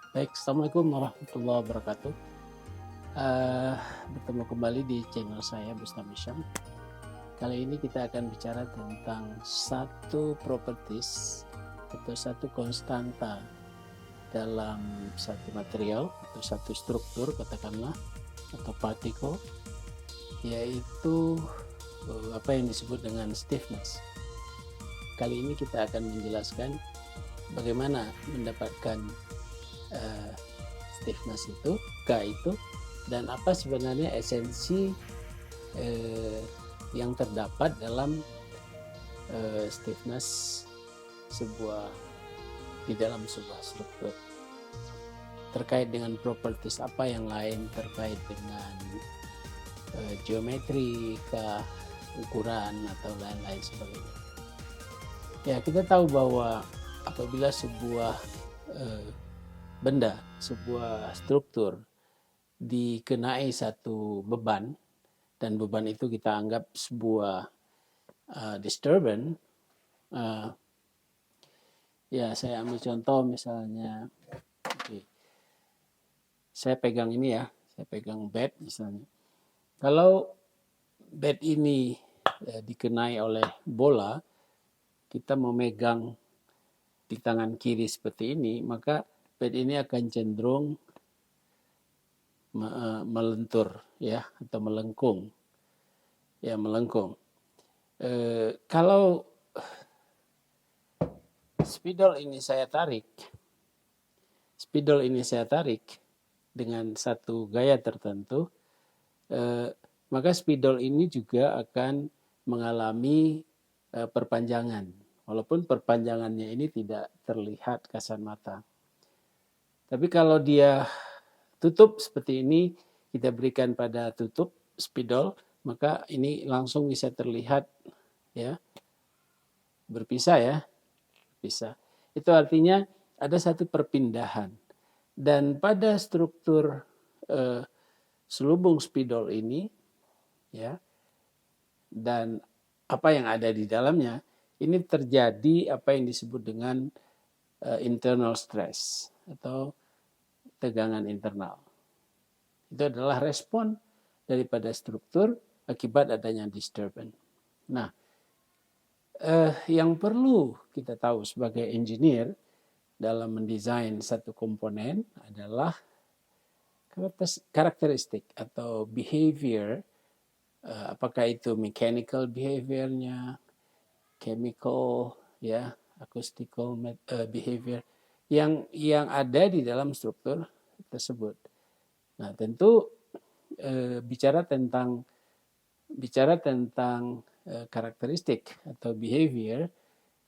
Baik, Assalamualaikum warahmatullahi wabarakatuh. Eh, Bertemu kembali di channel saya Bustami Syam. Kali ini kita akan bicara tentang satu properties atau satu konstanta dalam satu material atau satu struktur katakanlah atau partikel, yaitu apa yang disebut dengan stiffness. Kali ini kita akan menjelaskan bagaimana mendapatkan eh, stiffness itu, K itu, dan apa sebenarnya esensi eh, yang terdapat dalam stiffness sebuah di dalam sebuah struktur, terkait dengan properties apa yang lain terkait dengan geometri, ukuran atau lain-lain sebagainya. Ya, kita tahu bahwa apabila sebuah benda, sebuah struktur dikenai satu beban, dan beban itu kita anggap sebuah disturbance. Ya, saya ambil contoh misalnya, saya pegang ini ya, saya pegang bed misalnya. Kalau bed ini dikenai oleh bola, kita memegang di tangan kiri seperti ini, maka bed ini akan cenderung melentur ya, atau melengkung. Ya, melengkung. Kalau spidol ini saya tarik dengan satu gaya tertentu, maka spidol ini juga akan mengalami perpanjangan, walaupun perpanjangannya ini tidak terlihat kasat mata. Tapi kalau dia tutup seperti ini, kita berikan pada tutup spidol, maka ini langsung bisa terlihat ya, berpisah ya, bisa. Itu artinya ada satu perpindahan. Dan pada struktur selubung spidol ini ya, dan apa yang ada di dalamnya, ini terjadi apa yang disebut dengan internal stress atau tegangan internal. Itu adalah respon daripada struktur akibat adanya disturbance. Nah, yang perlu kita tahu sebagai engineer dalam mendesain satu komponen adalah karakteristik atau behavior, apakah itu mechanical behaviornya, chemical, ya, acoustical behavior yang ada di dalam struktur tersebut. Nah, tentu bicara tentang karakteristik atau behavior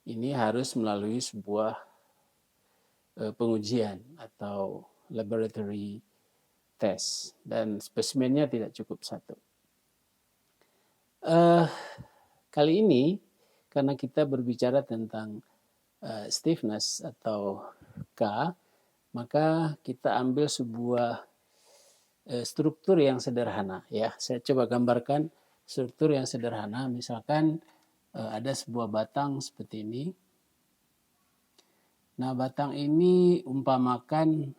ini harus melalui sebuah pengujian atau laboratory test, dan spesimennya tidak cukup satu. Kali ini karena kita berbicara tentang stiffness atau K, maka kita ambil sebuah struktur yang sederhana ya. Saya coba gambarkan struktur yang sederhana. Misalkan ada sebuah batang seperti ini. Nah, batang ini umpamakan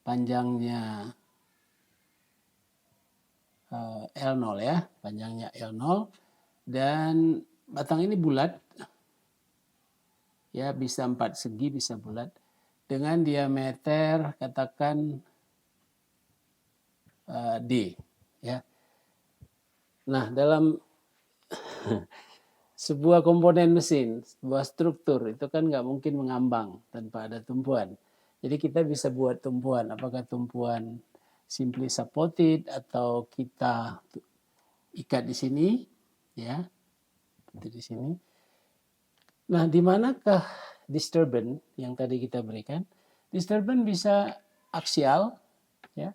panjangnya L0 ya, panjangnya L0, dan batang ini bulat ya, bisa 4 segi, bisa bulat dengan diameter katakan D ya. Nah, dalam sebuah komponen mesin, sebuah struktur itu kan nggak mungkin mengambang tanpa ada tumpuan. Jadi kita bisa buat tumpuan, apakah tumpuan simply supported atau kita ikat di sini ya, seperti di sini. Nah, di manakah disturbance yang tadi kita berikan? Disturbance bisa aksial ya,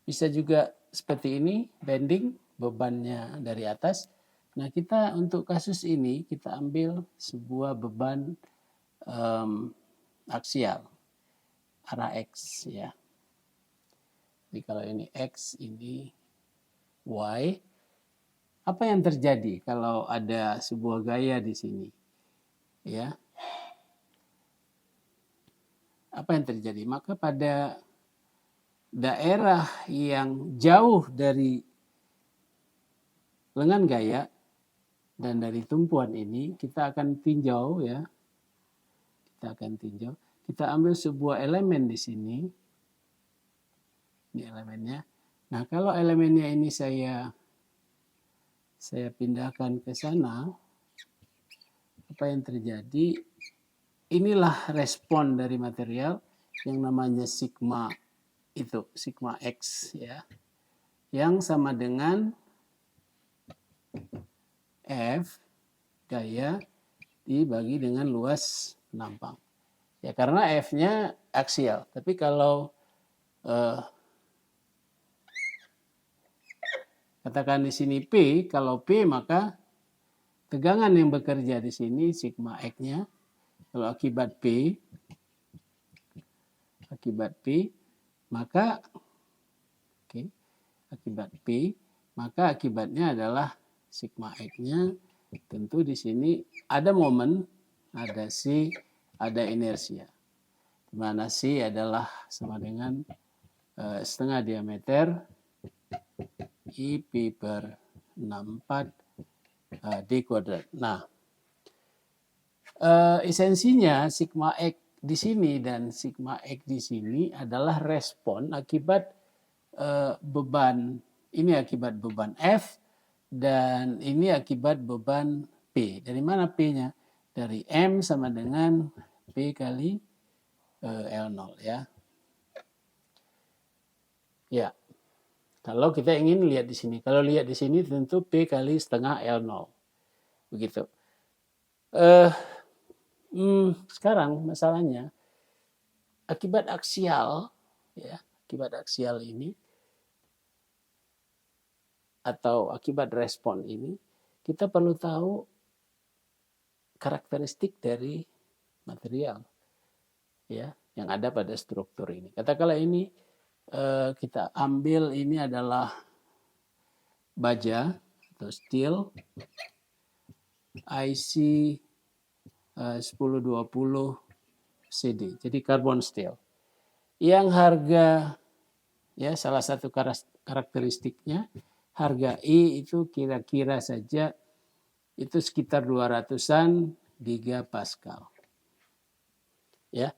bisa juga seperti ini, bending, bebannya dari atas. Nah, kita untuk kasus ini kita ambil sebuah beban aksial arah X ya. Jadi kalau ini X, ini Y, apa yang terjadi kalau ada sebuah gaya di sini? Ya. apa yang terjadi? Maka pada daerah yang jauh dari lengan gaya dan dari tumpuan ini, kita akan tinjau ya. Kita akan tinjau. Kita ambil sebuah elemen di sini. Ini elemennya. Nah, kalau elemennya ini saya pindahkan ke sana, apa yang terjadi? Inilah respon dari material yang namanya sigma itu, sigma X ya. Yang sama dengan F gaya dibagi dengan luas penampang. Ya karena F-nya aksial. Tapi kalau katakan di sini P, kalau P maka tegangan yang bekerja di sini sigma X-nya. Kalau akibat P, maka akibat P, maka akibatnya adalah sigma X-nya. Tentu di sini ada momen, ada C, ada inersia. Di mana C adalah sama dengan setengah diameter IP per 64 D kuadrat. Nah, esensinya sigma X di sini dan sigma X di sini adalah respon akibat beban. Ini akibat beban F dan ini akibat beban P. Dari mana P-nya? Dari M sama dengan P kali L0 ya. Ya. Kalau kita ingin lihat di sini. Kalau lihat di sini tentu P kali setengah L0. Begitu. Sekarang masalahnya akibat aksial ya, akibat aksial ini atau akibat respon ini kita perlu tahu karakteristik dari material ya yang ada pada struktur ini. Katakanlah ini kita ambil ini adalah baja atau steel IC 1020 CD. Jadi carbon steel. Yang harga ya salah satu karakteristiknya harga I itu kira-kira saja itu sekitar 200-an gigapascal. Ya.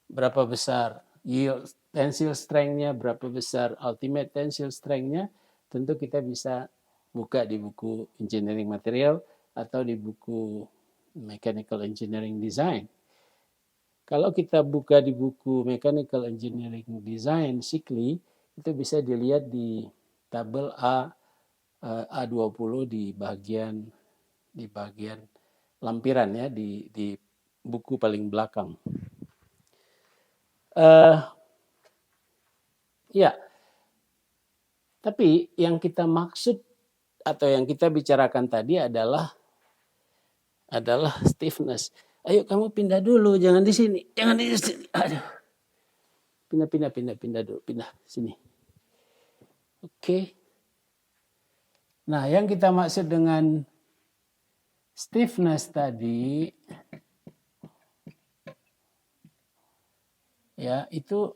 Berapa besar yield tensile strength-nya, berapa besar ultimate tensile strength-nya, tentu kita bisa buka di buku engineering material atau di buku Mechanical Engineering Design. Kalau kita buka di buku Mechanical Engineering Design Sikli, itu bisa dilihat di tabel A20 di bagian lampiran ya di buku paling belakang. Ya. Tapi yang kita maksud atau yang kita bicarakan tadi adalah stiffness. Ayo kamu pindah dulu, jangan di sini, jangan di sini. Aduh. Pindah dulu, pindah sini. Oke. Nah, yang kita maksud dengan stiffness tadi ya, itu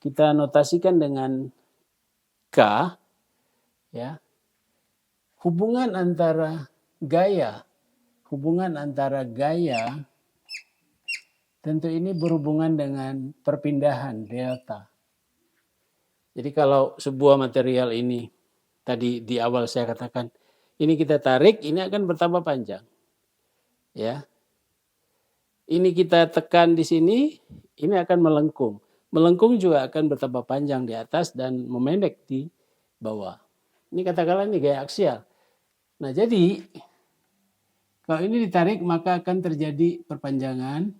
kita notasikan dengan K ya. Hubungan antara gaya tentu ini berhubungan dengan perpindahan delta. Jadi kalau sebuah material ini tadi di awal saya katakan ini kita tarik, ini akan bertambah panjang. Ya. Ini kita tekan di sini, ini akan melengkung. Melengkung juga akan bertambah panjang di atas dan memendek di bawah. Ini katakanlah ini gaya aksial. Nah, jadi kalau ini ditarik maka akan terjadi perpanjangan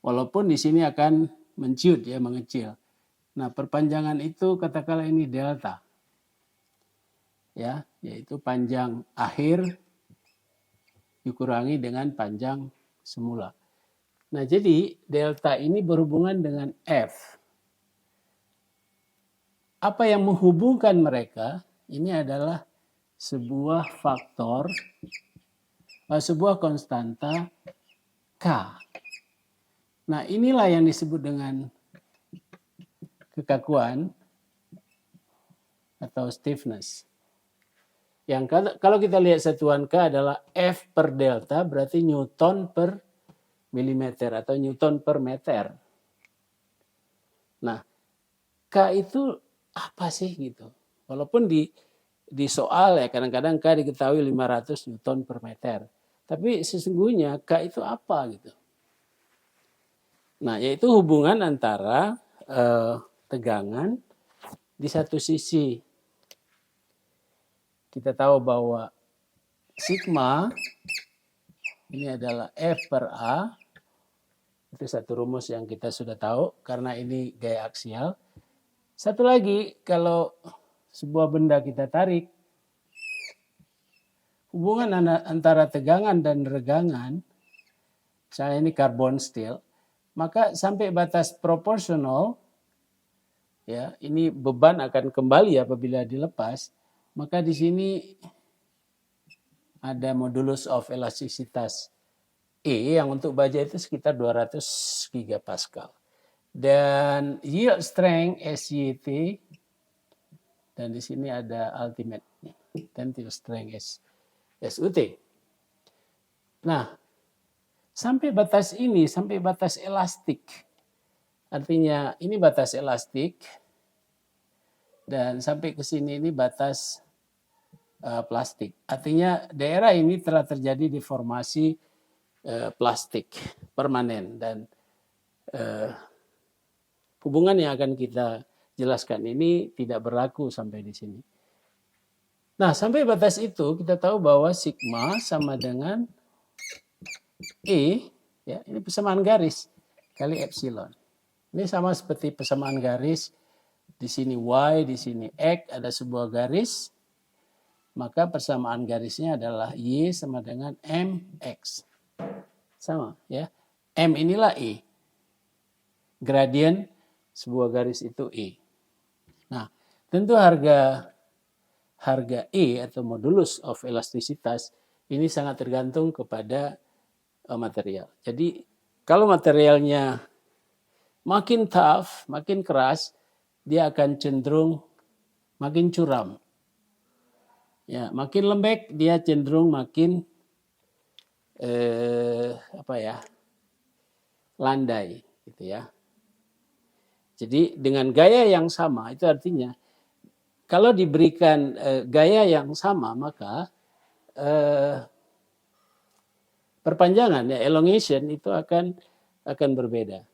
walaupun di sini akan menciut ya, mengecil. Nah, perpanjangan itu katakanlah ini delta. Ya, yaitu panjang akhir dikurangi dengan panjang semula. Nah, jadi delta ini berhubungan dengan F. Apa yang menghubungkan mereka ini adalah sebuah faktor, sebuah konstanta K. Nah, inilah yang disebut dengan kekakuan atau stiffness. Yang kalau kita lihat satuan K adalah F per delta, berarti Newton per milimeter atau Newton per meter. Nah, K itu apa sih gitu? Walaupun di soal ya kadang-kadang K diketahui 500 Newton per meter. Tapi sesungguhnya K itu apa gitu? Nah, yaitu hubungan antara tegangan di satu sisi. Kita tahu bahwa sigma ini adalah F per A. Itu satu rumus yang kita sudah tahu karena ini gaya aksial. Satu lagi, kalau sebuah benda kita tarik, hubungan antara tegangan dan regangan, misalnya ini carbon steel, maka sampai batas proporsional, ya ini beban akan kembali apabila dilepas, maka di sini ada modulus of elastisitas E yang untuk baja itu sekitar 200 gigapascal. Dan yield strength SYT, dan di sini ada ultimate tensile strength SUT. Nah, sampai batas ini, sampai batas elastik. Artinya ini batas elastik dan sampai ke sini ini batas plastik. Artinya daerah ini telah terjadi deformasi plastik permanen dan hubungan yang akan kita jelaskan ini tidak berlaku sampai di sini. Nah, sampai batas itu kita tahu bahwa sigma sama dengan E, ya ini persamaan garis kali epsilon. Ini sama seperti persamaan garis, di sini Y, di sini X, ada sebuah garis, maka persamaan garisnya adalah Y sama dengan MX. Sama ya. M inilah E. Gradien sebuah garis itu E. Nah, tentu harga E atau modulus of elastisitas ini sangat tergantung kepada material. Jadi kalau materialnya makin tough, makin keras, dia akan cenderung makin curam. Ya, makin lembek dia cenderung makin landai gitu ya. Jadi dengan gaya yang sama itu artinya kalau diberikan gaya yang sama maka perpanjangan ya elongation itu akan berbeda.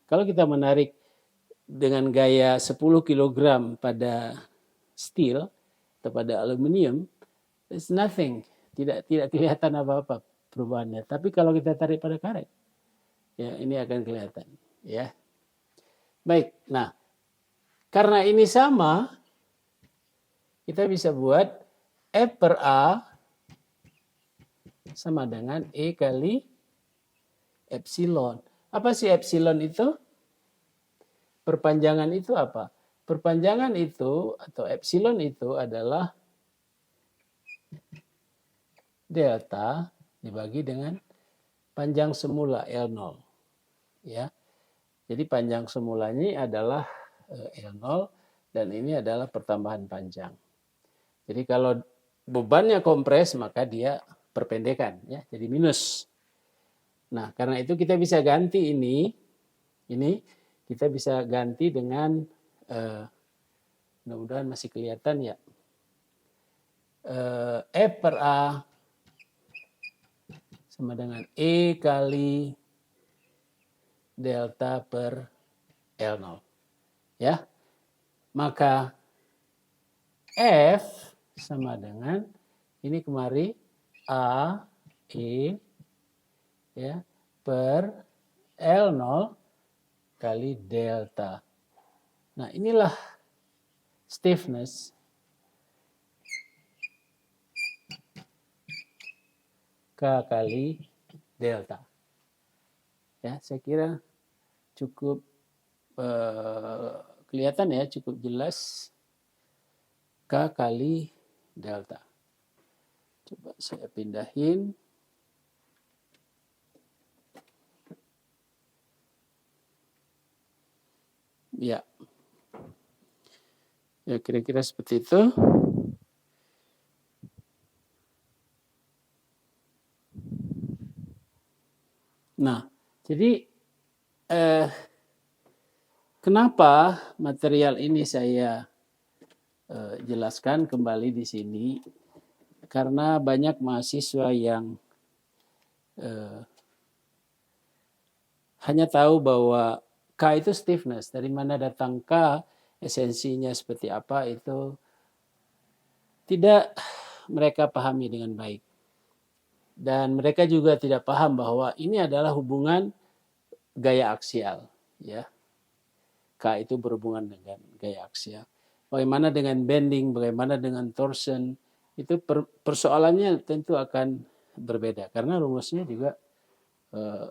Kalau kita menarik dengan gaya 10 kg pada steel atau pada aluminium, it's nothing, tidak kelihatan apa-apa perubahannya. Tapi kalau kita tarik pada karet, ya ini akan kelihatan, ya. Baik, nah karena ini sama, kita bisa buat F per A sama dengan E kali epsilon. Apa sih epsilon itu? Perpanjangan itu apa? Perpanjangan itu atau epsilon itu adalah delta dibagi dengan panjang semula L0. Ya. Jadi panjang semulanya adalah L0 dan ini adalah pertambahan panjang. Jadi kalau bebannya kompres maka dia perpendekan ya, jadi minus. Nah, karena itu kita bisa ganti ini kita bisa ganti dengan mudah-mudahan masih kelihatan ya. F per A sama dengan E kali delta per L0. Ya. Maka F sama dengan ini kemari A E ya per L0 kali delta. Nah, inilah stiffness K kali delta. Ya, saya kira cukup kelihatan ya, cukup jelas K kali delta. Coba saya pindahin. Ya, ya kira-kira seperti itu. Nah, jadi kenapa material ini saya jelaskan kembali di sini? Karena banyak mahasiswa yang hanya tahu bahwa K itu stiffness. Dari mana datang K, esensinya seperti apa, itu tidak mereka pahami dengan baik. Dan mereka juga tidak paham bahwa ini adalah hubungan gaya aksial. Ya. K itu berhubungan dengan gaya aksial. Bagaimana dengan bending, bagaimana dengan torsion, itu persoalannya tentu akan berbeda. Karena rumusnya juga,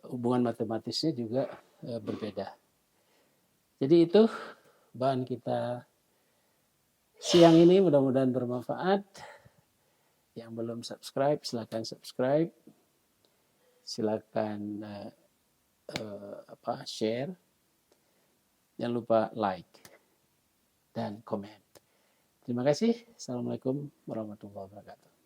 hubungan matematisnya juga berbeda. Jadi itu bahan kita siang ini, mudah-mudahan bermanfaat. Yang belum subscribe, silakan subscribe. Silakan share. Jangan lupa like dan komen. Terima kasih. Assalamualaikum warahmatullahi wabarakatuh.